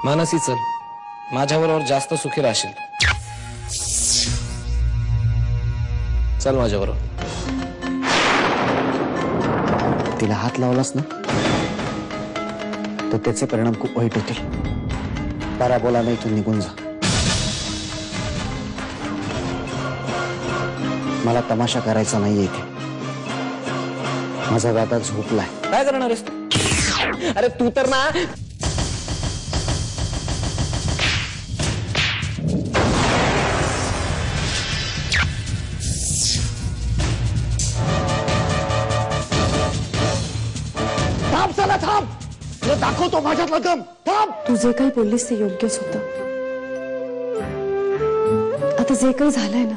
मानसी चल, माझ्याबरोबर जास्त सुखी राहशील. चल माझ्याबरोबर. तिला हात लावलास ना तर त्याचे परिणाम खूप वाईट होतील. पॅराबोला नाही, तू निघून जा. मला तमाशा करायचा नाहीये इथे. माझा दादा झोपलाय. काय करणार आहेस तू? अरे तू तर ना थांब, चला थांब. तुला दाखवतो माझ्यातला दम. थांब. तू जे काही बोललीस ते योग्यच होतं. आता जे काही झालंय ना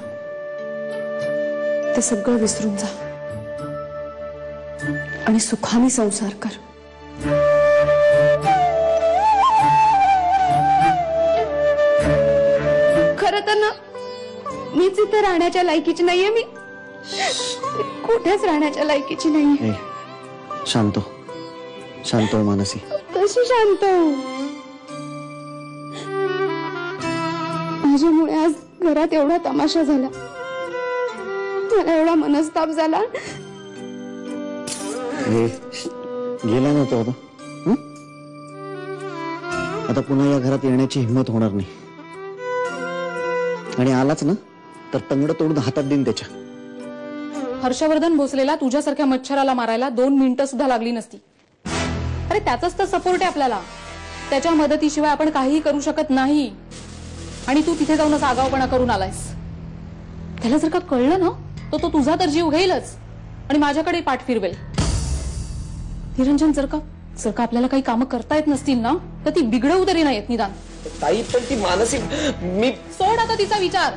ते सगळं विसरून जा आणि सुखाने संसार कर. खरं तर ना मीच इथे राहण्याच्या लायकीची नाहीये. मी कुठेच राहण्याच्या लायकीची नाहीये. शांत शांत मानसी. कशी शांत? माझ्यामुळे आज घरात एवढा तमाशा झाला, मला एवढा मनस्ताप झाला. गेला ना तो आता. आता पुन्हा या घरात येण्याची हिंमत होणार नाही. आणि आलाच ना तर तंगड तोडून हातात देईन त्याच्या. हर्षवर्धन भोसलेला तुझ्यासारख्या मच्छराला मारायला 2 मिनिटं सुद्धा लागली नसती. अरे त्याचाच तर सपोर्ट आहे आपल्याला. त्याच्या मदतीशिवाय आपण काहीही करू शकत नाही. आणि तू तिथे जाऊन असा आगाऊपणा करून आलायस. त्याला जर का कळलं ना तर तो तुझा तर जीव घेईलच आणि माझ्याकडे पाठ फिरवेल. निरंजन, जर का आपल्याला काही कामं करता येत नसतील ना तर ती बिघडवू तरी नाहीत निदान. ताई पण ती मानसी. मी सोड आता तिचा विचार.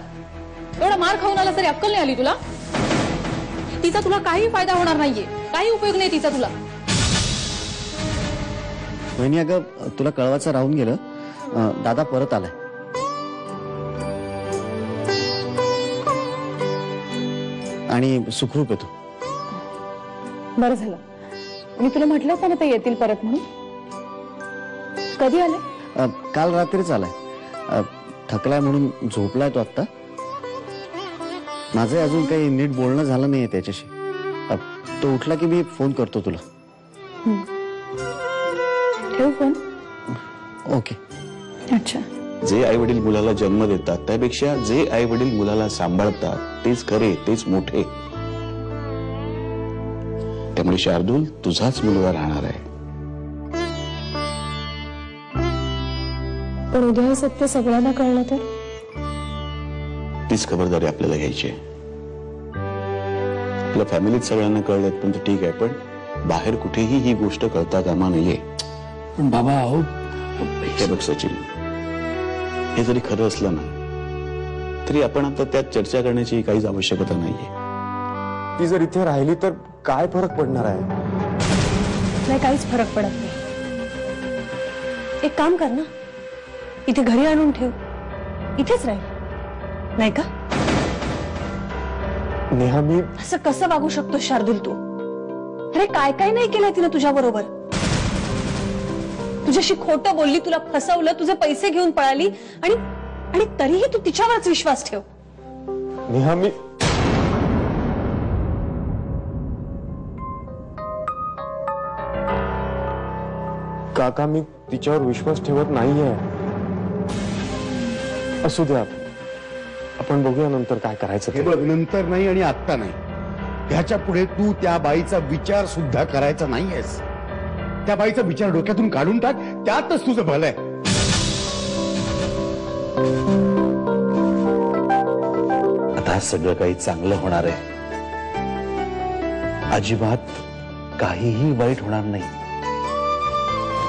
एवढा मार खाऊन आला तरी अक्कल नाही आली तुला? तिचा तुला काही फायदा होणार नाहीये. काही उपयोग नाही तिचा तुला. वहिनी, अगं तुला कळवायचं राहून गेलं. दादा परत आलाय. आणि सुखरूप येतो. बरं झालं. मी तुला म्हटलं होतं ना ते येतील परत म्हणून. कधी आले? काल रात्रीच आलाय. थकलाय म्हणून झोपलाय तो आत्ता. माझं अजून काही नीट बोलणं झालं नाहीये त्याच्याशी. तो उठला की मी फोन करतो तुला. ठेव फोन. ओके. अच्छा. जे आई वडील मुलाला जन्म देतात त्यापेक्षा जे आई वडील मुलाला सांभाळतात तेच खरे, तेच मोठे. त्यामुळे शार्दूल तुझाच मुलगा राहणार आहे. पण उद्या हे सत्य सगळ्यांना कळलं तर? तीच खबरदारी आपल्याला घ्यायची आहे. आपल्या फॅमिलीत सगळ्यांना कळलं पण ते ठीक आहे, पण बाहेर कुठेही ही गोष्ट कळता कामा नाहीये. पण बाबा अहो, हे बघ सचिन, हे जरी खरं असलं ना तरी आपण आता त्यात चर्चा करण्याची काहीच आवश्यकता नाहीये. ती जर इथे राहिली तर काय फरक पडणार आहे? नाही, काहीच फरक पडत नाही. एक काम कर ना, इथे घरी आणून ठेव. इथेच राहील नाही का? नेहा, मी असं कसं वागू शकतो शार्दूल तू? अरे काय काय नाही केलंय तिने तुझ्या बरोबर. तुझ्याशी खोटं बोलली, तुला फसवलं, तुझे पैसे घेऊन पळाली आणि तरीही तू तिच्यावरच विश्वास ठेव. नेहा, मी काका, मी तिच्यावर विश्वास ठेवत नाहीये. असू द्या, आपण बघूया नंतर काय करायचं ते. हे बघ, नंतर नाही आणि आत्ता नाही. ह्याच्या पुढे तू त्या बाईचा विचार सुद्धा करायचा नाहीयेस. त्या बाईचा विचार डोक्यातून काढून टाक. त्यातच तुझं भलं आहे. आता सगळं काही चांगलं होणार आहे. अजिबात काहीही वाईट होणार नाही.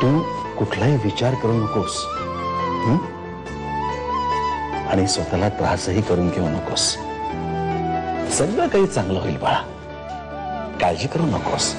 तू कुठलाही विचार करू नकोस. आणि स्वतःला त्रासही करून घेऊ नकोस. सगळं काही चांगलं होईल बाळा. काळजी करू नकोस.